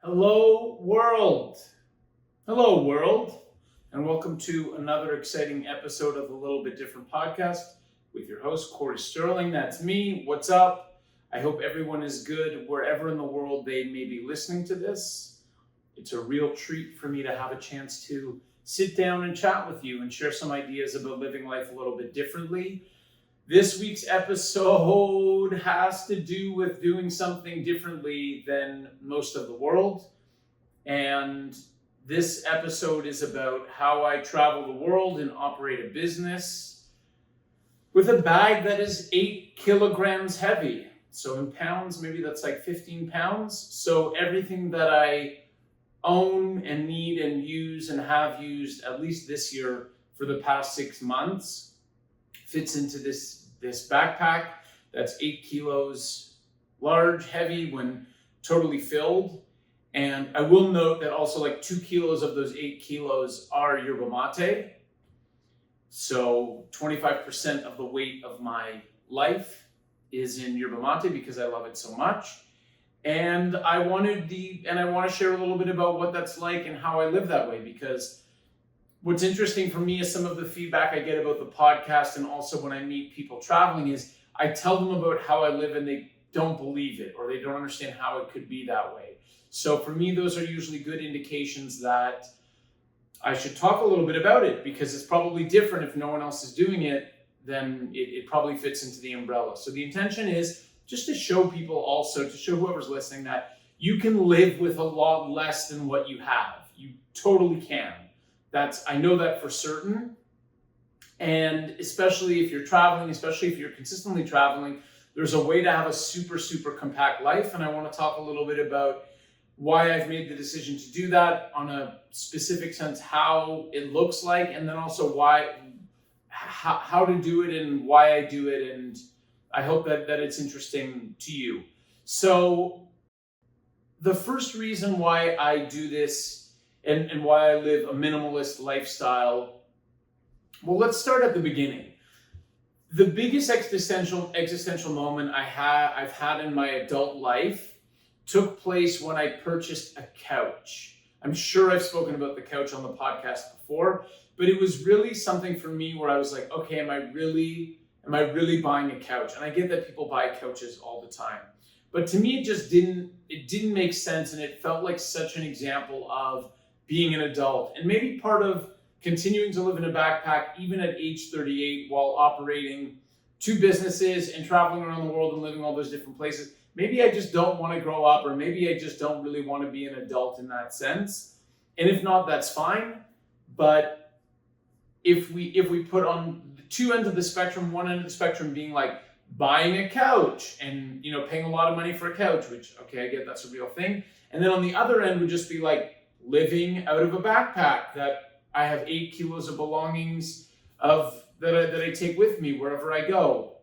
Hello, world. Hello, world. And welcome to another exciting episode of the Little Bit Different podcast with your host, Corey Sterling. That's me. What's up? I hope everyone is good wherever in the world they may be listening to this. It's a real treat for me to have a chance to sit down and chat with you and share some ideas about living life a little bit differently. This week's episode has to do with doing something differently than most of the world. And this episode is about how I travel the world and operate a business with a bag that is 8 kilograms heavy. So in pounds, maybe that's like 15 pounds. So everything that I own and need and use and have used, at least this year for the past 6 months, fits into this backpack that's 8 kilos large, heavy when totally filled. And I will note that also like 2 kilos of those 8 kilos are Yerba Mate. So 25% of the weight of my life is in Yerba Mate because I love it so much. And I want to share a little bit about what that's like and how I live that way, because what's interesting for me is some of the feedback I get about the podcast, and also when I meet people traveling, is I tell them about how I live and they don't believe it, or they don't understand how it could be that way. So for me, those are usually good indications that I should talk a little bit about it, because it's probably different. If no one else is doing it, then it probably fits into the umbrella. So the intention is just to show people, also to show whoever's listening, that you can live with a lot less than what you have. You totally can. I know that for certain. And especially if you're traveling, especially if you're consistently traveling, there's a way to have a super, super compact life. And I want to talk a little bit about why I've made the decision to do that on a specific sense, how it looks like, and then also how to do it and why I do it. And I hope that it's interesting to you. So the first reason why I do this and why I live a minimalist lifestyle, well, let's start at the beginning. The biggest existential moment I've had in my adult life took place when I purchased a couch. I'm sure I've spoken about the couch on the podcast before, but it was really something for me where I was like, okay, am I really buying a couch? And I get that people buy couches all the time, but to me, it didn't make sense. And it felt like such an example of being an adult, and maybe part of continuing to live in a backpack, even at age 38, while operating 2 businesses and traveling around the world and living all those different places. Maybe I just don't want to grow up, or maybe I just don't really want to be an adult in that sense. And if not, that's fine. But if we put on the 2 ends of the spectrum, one end of the spectrum being like buying a couch and paying a lot of money for a couch, which, okay, I get that's a real thing. And then on the other end would just be like living out of a backpack that I have 8 kilos of belongings that I take with me wherever I go.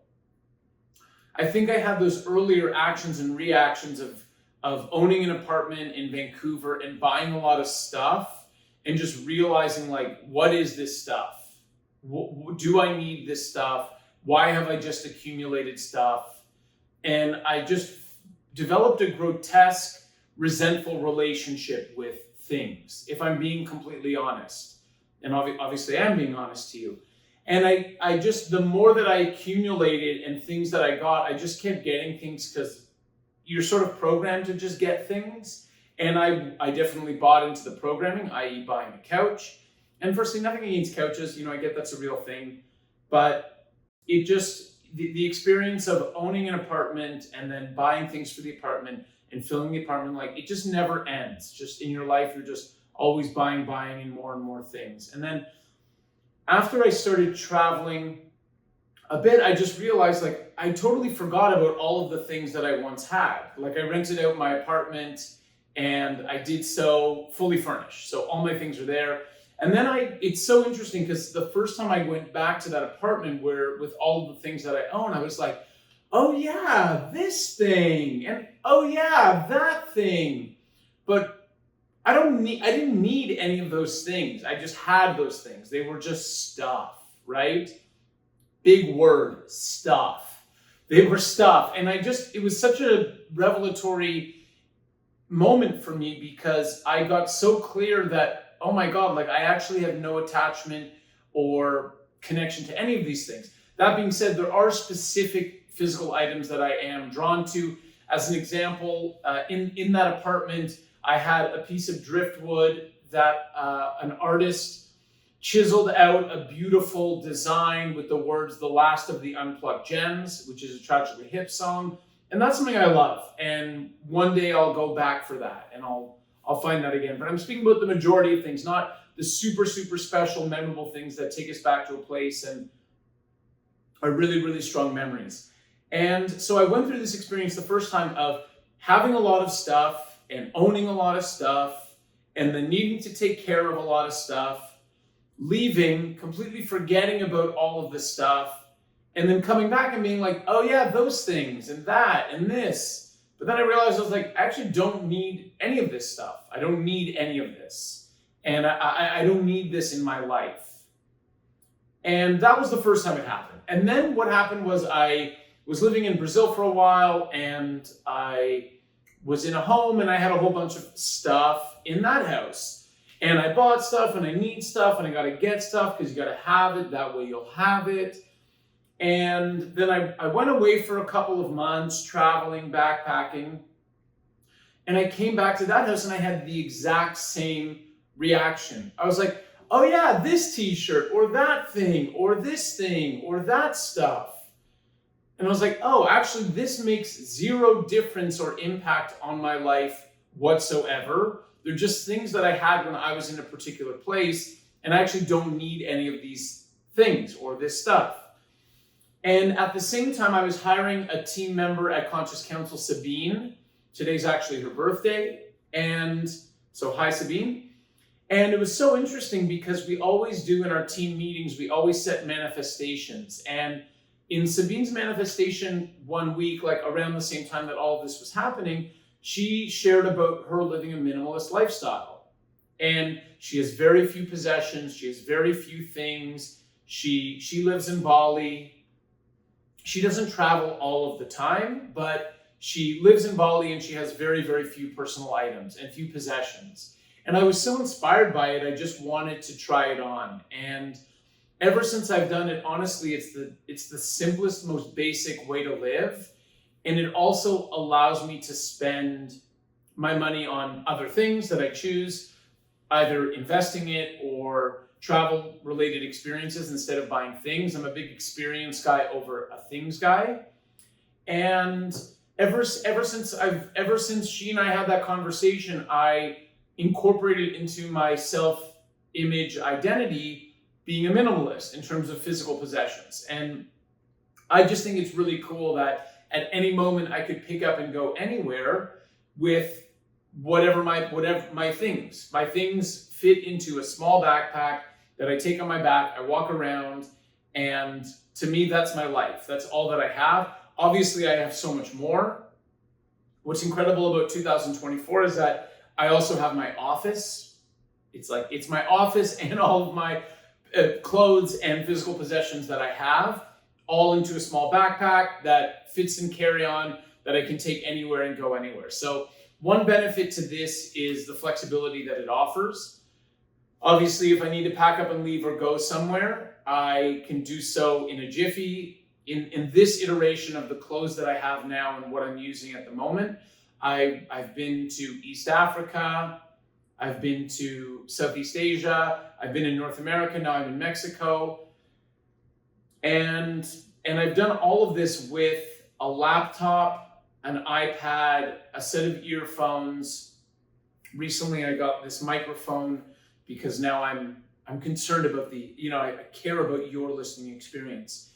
I think I had those earlier actions and reactions of owning an apartment in Vancouver and buying a lot of stuff and just realizing, like, what is this stuff? Do I need this stuff? Why have I just accumulated stuff? And I just developed a grotesque, resentful relationship with things, if I'm being completely honest. And obviously I'm being honest to you. And I just, the more that I accumulated and things that I got, I just kept getting things because you're sort of programmed to just get things. And I definitely bought into the programming, i.e. buying a couch. And firstly, nothing against couches, I get that's a real thing. But it just, the experience of owning an apartment and then buying things for the apartment and filling the apartment, like, it just never ends. Just in your life, you're just always buying and more things. And then after I started traveling a bit, I just realized, like, I totally forgot about all of the things that I once had. Like, I rented out my apartment and I did so fully furnished. So all my things are there. And then it's so interesting because the first time I went back to that apartment with all of the things that I own, I was like, oh yeah, this thing, and oh yeah, that thing. But I didn't need any of those things. I just had those things. They were just stuff, right? Big word, stuff. They were stuff. And it was such a revelatory moment for me because I got so clear that, oh my God, like I actually have no attachment or connection to any of these things. That being said, there are specific physical items that I am drawn to. As an example, in that apartment, I had a piece of driftwood that an artist chiseled out a beautiful design with the words, "The Last of the Unplugged Gems," which is a Tragically Hip song. And that's something I love. And one day I'll go back for that and I'll find that again. But I'm speaking about the majority of things, not the super, super special, memorable things that take us back to a place and are really, really strong memories. And so I went through this experience the first time of having a lot of stuff and owning a lot of stuff and then needing to take care of a lot of stuff, leaving, completely forgetting about all of this stuff, and then coming back and being like, oh yeah, those things and that and this. But then I realized I was like, I actually don't need any of this stuff. I don't need any of this. And I don't need this in my life. And that was the first time it happened. And then what happened was I was living in Brazil for a while and I was in a home and I had a whole bunch of stuff in that house. And I bought stuff and I need stuff and I got to get stuff because you got to have it. That way you'll have it. And then I went away for a couple of months, traveling, backpacking. And I came back to that house and I had the exact same reaction. I was like, oh yeah, this t-shirt or that thing or this thing or that stuff. And I was like, oh, actually this makes zero difference or impact on my life whatsoever. They're just things that I had when I was in a particular place, and I actually don't need any of these things or this stuff. And at the same time, I was hiring a team member at Conscious Counsel, Sabine. Today's actually her birthday. And so hi, Sabine. And it was so interesting because we always do in our team meetings, we always set manifestations. And in Sabine's manifestation one week, like around the same time that all of this was happening, she shared about her living a minimalist lifestyle. And she has very few possessions. She has very few things. She lives in Bali. She doesn't travel all of the time, but she lives in Bali and she has very, very few personal items and few possessions. And I was so inspired by it, I just wanted to try it on. And ever since I've done it, honestly, it's the simplest, most basic way to live. And it also allows me to spend my money on other things that I choose, either investing it or travel-related experiences instead of buying things. I'm a big experience guy over a things guy. And ever since she and I had that conversation, I incorporated into my self-image identity being a minimalist in terms of physical possessions. And I just think it's really cool that at any moment I could pick up and go anywhere with whatever my things. My things fit into a small backpack that I take on my back, I walk around, and to me, that's my life. That's all that I have. Obviously, I have so much more. What's incredible about 2024 is that I also have my office. It's my office and all of my clothes and physical possessions that I have, all into a small backpack that fits in carry-on that I can take anywhere and go anywhere. So one benefit to this is the flexibility that it offers. Obviously, if I need to pack up and leave or go somewhere, I can do so in a jiffy. In this iteration of the clothes that I have now and what I'm using at the moment, I've been to East Africa, I've been to Southeast Asia, I've been in North America, now I'm in Mexico. And I've done all of this with a laptop, an iPad, a set of earphones. Recently, I got this microphone because now I'm concerned about I care about your listening experience.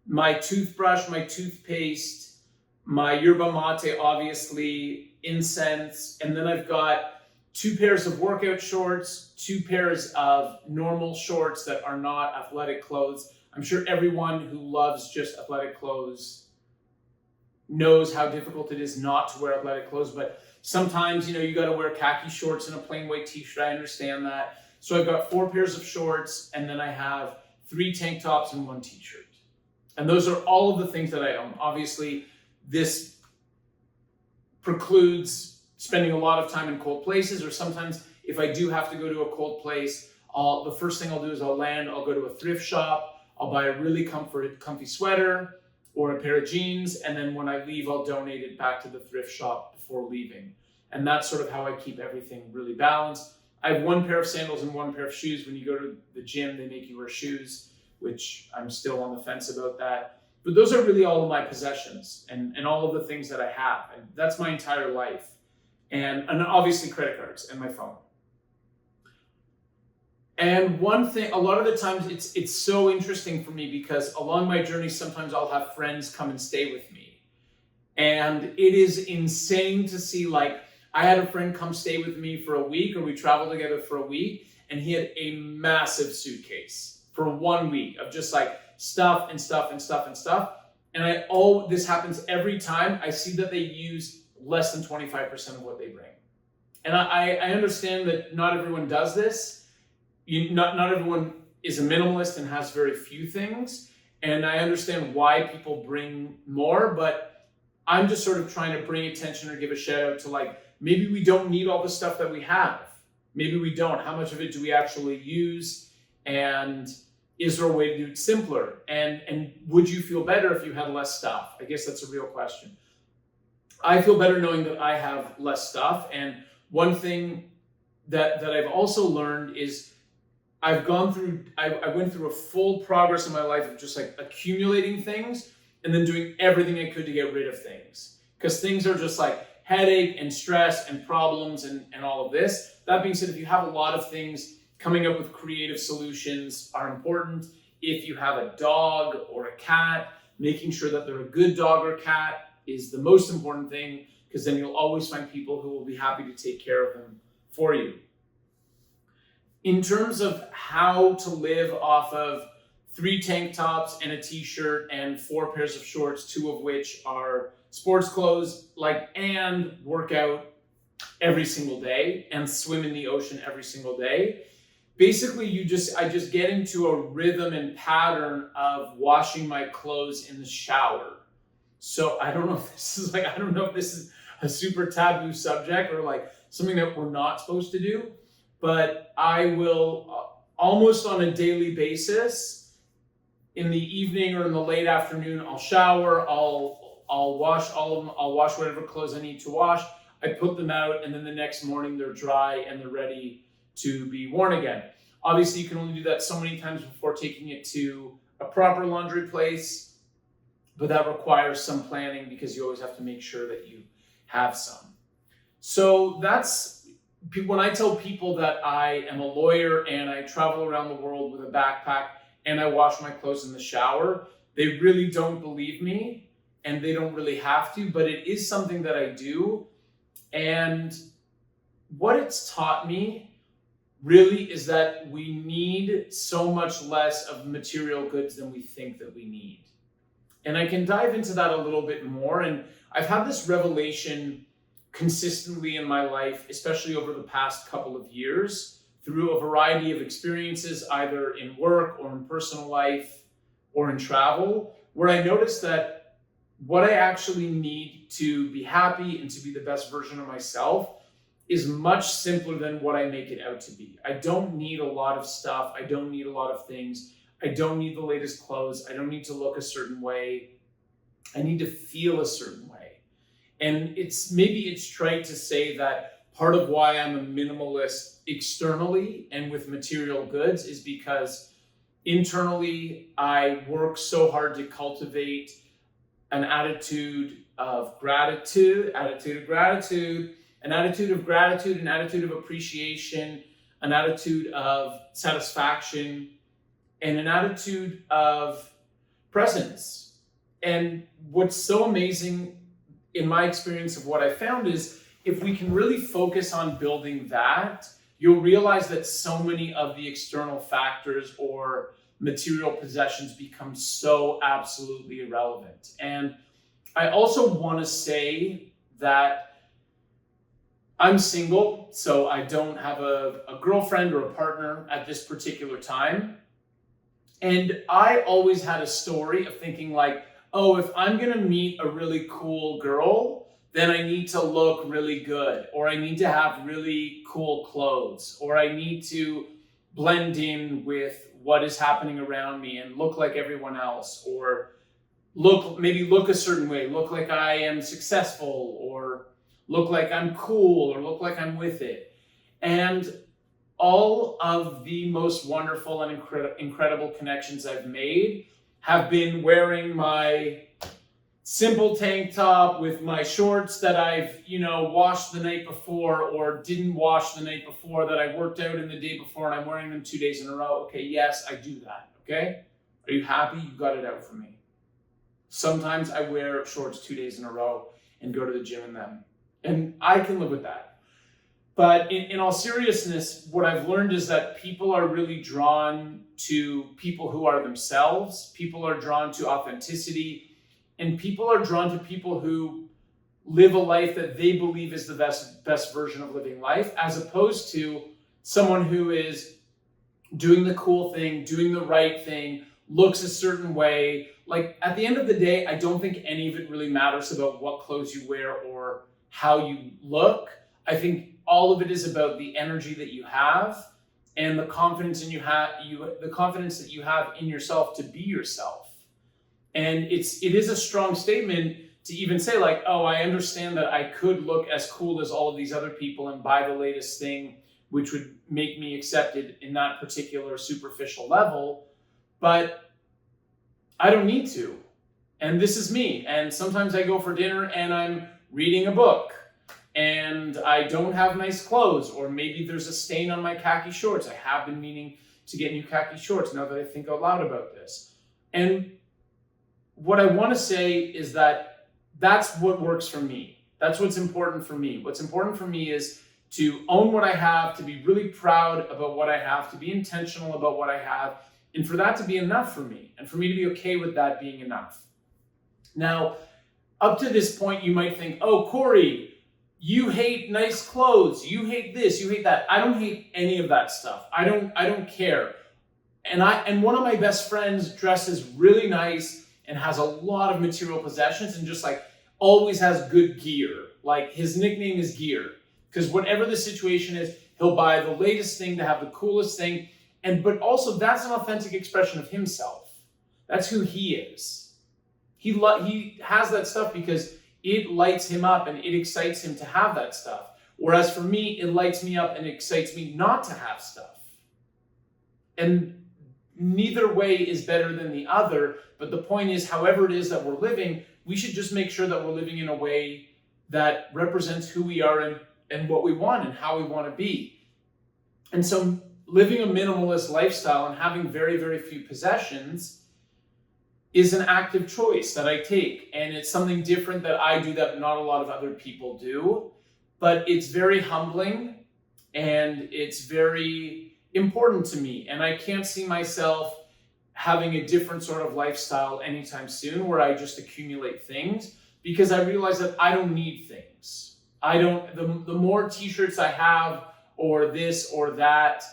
My toothbrush, my toothpaste, my Yerba Mate, obviously, incense, and then I've got 2 pairs of workout shorts, 2 pairs of normal shorts that are not athletic clothes. I'm sure everyone who loves just athletic clothes knows how difficult it is not to wear athletic clothes, but sometimes, you got to wear khaki shorts and a plain white t-shirt. I understand that. So I've got 4 pairs of shorts, and then I have 3 tank tops and 1 t-shirt. And those are all of the things that I own. Obviously, this precludes spending a lot of time in cold places, or sometimes if I do have to go to a cold place, the first thing I'll do is I'll go to a thrift shop, I'll buy a really comfy sweater or a pair of jeans, and then when I leave, I'll donate it back to the thrift shop before leaving. And that's sort of how I keep everything really balanced. I have one pair of sandals and one pair of shoes. When you go to the gym, they make you wear shoes, which I'm still on the fence about that. But those are really all of my possessions and all of the things that I have. And that's my entire life. And obviously credit cards and my phone. And one thing, a lot of the times it's so interesting for me because along my journey, sometimes I'll have friends come and stay with me. And it is insane to see, like, I had a friend come stay with me for a week, or we traveled together for a week, and he had a massive suitcase for 1 week of just like stuff and stuff and stuff and stuff. And this happens every time. I see that they use less than 25% of what they bring. And I understand that not everyone does this. Not everyone is a minimalist and has very few things. And I understand why people bring more, but I'm just sort of trying to bring attention or give a shout out to, like, maybe we don't need all the stuff that we have. Maybe we don't. How much of it do we actually use? And is there a way to do it simpler? And would you feel better if you had less stuff? I guess that's a real question. I feel better knowing that I have less stuff. And one thing that I've also learned is I went through a full progress in my life of just like accumulating things and then doing everything I could to get rid of things. Because things are just like headache and stress and problems and all of this. That being said, if you have a lot of things, coming up with creative solutions are important. If you have a dog or a cat, making sure that they're a good dog or cat is the most important thing, because then you'll always find people who will be happy to take care of them for you. In terms of how to live off of 3 tank tops and a t-shirt and 4 pairs of shorts, 2 of which are sports clothes, and work out every single day and swim in the ocean every single day. Basically, I just get into a rhythm and pattern of washing my clothes in the shower. So I don't know if this is a super taboo subject or like something that we're not supposed to do, but I will almost on a daily basis, in the evening or in the late afternoon, I'll shower, I'll wash all of them, I'll wash whatever clothes I need to wash, I put them out, and then the next morning they're dry and they're ready to be worn again. Obviously, you can only do that so many times before taking it to a proper laundry place, but that requires some planning because you always have to make sure that you have some. So that's, when I tell people that I am a lawyer and I travel around the world with a backpack and I wash my clothes in the shower, they really don't believe me and they don't really have to, but it is something that I do. And what it's taught me really is that we need so much less of material goods than we think that we need. And I can dive into that a little bit more. And I've had this revelation consistently in my life, especially over the past couple of years, through a variety of experiences, either in work or in personal life or in travel, where I noticed that what I actually need to be happy and to be the best version of myself is much simpler than what I make it out to be. I don't need a lot of stuff. I don't need a lot of things. I don't need the latest clothes. I don't need to look a certain way. I need to feel a certain way. And maybe it's trite to say that part of why I'm a minimalist externally and with material goods is because internally I work so hard to cultivate an attitude of gratitude, an attitude of appreciation, an attitude of satisfaction, and an attitude of presence. And what's so amazing in my experience of what I found is if we can really focus on building that, you'll realize that so many of the external factors or material possessions become so absolutely irrelevant. And I also want to say that I'm single, so I don't have a girlfriend or a partner at this particular time. And I always had a story of thinking like, oh, if I'm going to meet a really cool girl, then I need to look really good, or I need to have really cool clothes, or I need to blend in with what is happening around me and look like everyone else, or look a certain way, look like I am successful, or look like I'm cool, or look like I'm with it. And all of the most wonderful and incredible connections I've made have been wearing my simple tank top with my shorts that I've, washed the night before or didn't wash the night before, that I worked out in the day before, and I'm wearing them 2 days in a row. Okay, yes, I do that, okay? Are you happy? You got it out for me. Sometimes I wear shorts 2 days in a row and go to the gym in them. And I can live with that. But in all seriousness, what I've learned is that people are really drawn to people who are themselves. People are drawn to authenticity. And people are drawn to people who live a life that they believe is the best version of living life, as opposed to someone who is doing the cool thing, doing the right thing, looks a certain way. Like, at the end of the day, I don't think any of it really matters about what clothes you wear or how you look. I think all of it is about the energy that you have and the confidence that you have in yourself to be yourself. And it is a strong statement to even say, like, oh, I understand that I could look as cool as all of these other people and buy the latest thing, which would make me accepted in that particular superficial level, but I don't need to. And this is me. And sometimes I go for dinner and I'm reading a book and I don't have nice clothes, or maybe there's a stain on my khaki shorts. I have been meaning to get new khaki shorts now that I think out loud about this. And what I want to say is that that's what works for me. That's what's important for me. What's important for me is to own what I have, to be really proud about what I have, to be intentional about what I have, and for that to be enough for me, and for me to be okay with that being enough. Now, up to this point, you might think, oh, Corey, you hate nice clothes, you hate this, you hate that. I don't hate any of that stuff. I don't care. And one of my best friends dresses really nice and has a lot of material possessions and just like always has good gear. Like, his nickname is Gear, because whatever the situation is, he'll buy the latest thing to have the coolest thing. But also that's an authentic expression of himself. That's who he is. He has that stuff because it lights him up and it excites him to have that stuff. Whereas for me, it lights me up and excites me not to have stuff. And neither way is better than the other. But the point is, however it is that we're living, we should just make sure that we're living in a way that represents who we are and what we want and how we want to be. And so living a minimalist lifestyle and having very, very few possessions is an active choice that I take. And it's something different that I do that not a lot of other people do. But it's very humbling and it's very important to me. And I can't see myself having a different sort of lifestyle anytime soon where I just accumulate things, because I realize that I don't need things. The more t-shirts I have or this or that,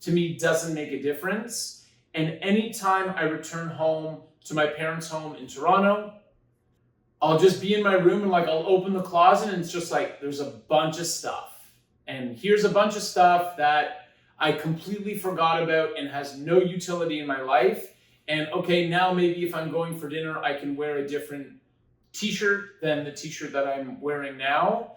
to me doesn't make a difference. And anytime I return home to my parents' home in Toronto, I'll just be in my room and I'll open the closet and it's just like, there's a bunch of stuff. And here's a bunch of stuff that I completely forgot about and has no utility in my life. And okay, now maybe if I'm going for dinner, I can wear a different t-shirt than the t-shirt that I'm wearing now.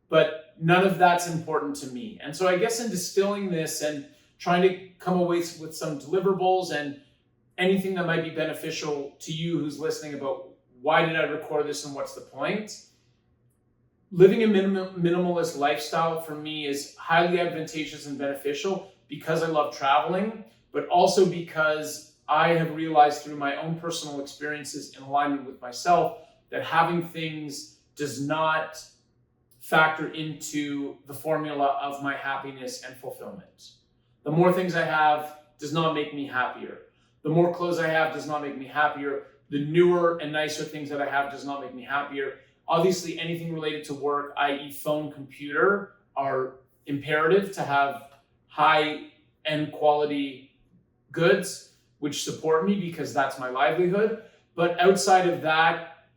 But none of that's important to me. And so I guess in distilling this and trying to come away with some deliverables and anything that might be beneficial to you who's listening about why did I record this and what's the point? Living a minimalist lifestyle for me is highly advantageous and beneficial because I love traveling, but also because I have realized through my own personal experiences in alignment with myself that having things does not factor into the formula of my happiness and fulfillment. The more things I have does not make me happier. The more clothes I have does not make me happier. The newer and nicer things that I have does not make me happier. Obviously, anything related to work, i.e. phone, computer, are imperative to have high-end quality goods, which support me because that's my livelihood. But outside of that,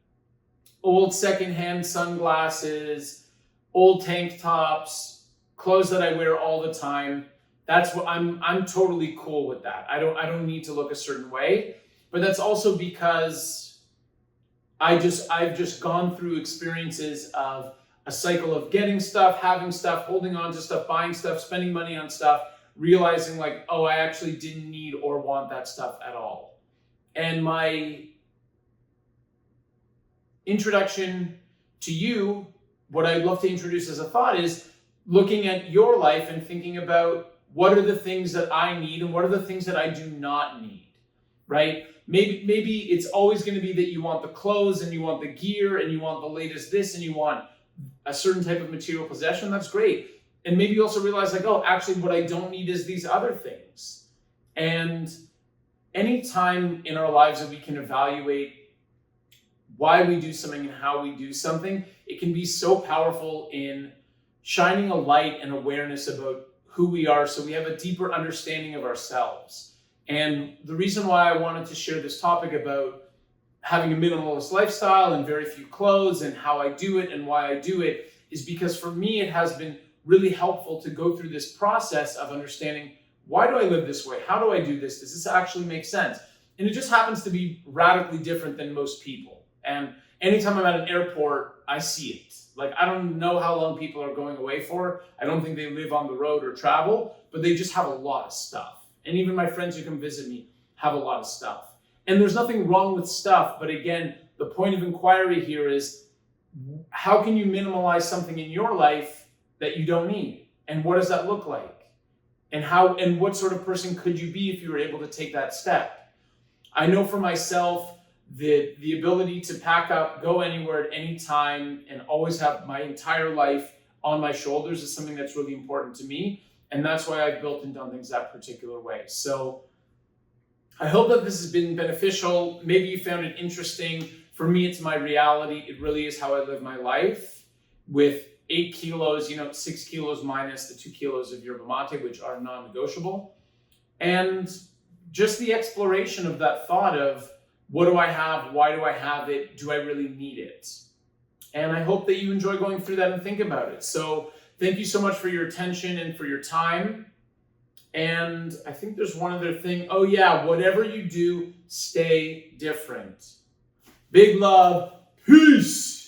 old secondhand sunglasses, old tank tops, clothes that I wear all the time. That's what I'm totally cool with that. I don't need to look a certain way, but that's also because I've just gone through experiences of a cycle of getting stuff, having stuff, holding on to stuff, buying stuff, spending money on stuff, realizing like, oh, I actually didn't need or want that stuff at all. And my introduction to you, what I'd love to introduce as a thought is looking at your life and thinking about what are the things that I need and what are the things that I do not need, right? Maybe it's always going to be that you want the clothes and you want the gear and you want the latest this and you want a certain type of material possession. That's great. And maybe you also realize like, oh, actually what I don't need is these other things. And any time in our lives that we can evaluate why we do something and how we do something, it can be so powerful in shining a light and awareness about who we are so we have a deeper understanding of ourselves. And the reason why I wanted to share this topic about having a minimalist lifestyle and very few clothes and how I do it and why I do it is because for me it has been really helpful to go through this process of understanding, why do I live this way? How do I do this? Does this actually make sense? And it just happens to be radically different than most people. And anytime I'm at an airport, I see it. Like, I don't know how long people are going away for. I don't think they live on the road or travel, but they just have a lot of stuff. And even my friends who come visit me have a lot of stuff. And there's nothing wrong with stuff. But again, the point of inquiry here is, how can you minimalize something in your life that you don't need? And what does that look like? And what sort of person could you be if you were able to take that step? I know for myself, the ability to pack up, go anywhere at any time, and always have my entire life on my shoulders is something that's really important to me. And that's why I've built and done things that particular way. So I hope that this has been beneficial. Maybe you found it interesting. For me, it's my reality. It really is how I live my life with 8 kilos, 6 kilos minus the 2 kilos of Yerba Mate, which are non-negotiable. And just the exploration of that thought of, what do I have? Why do I have it? Do I really need it? And I hope that you enjoy going through that and think about it. So thank you so much for your attention and for your time. And I think there's one other thing. Oh yeah, whatever you do, stay different. Big love. Peace.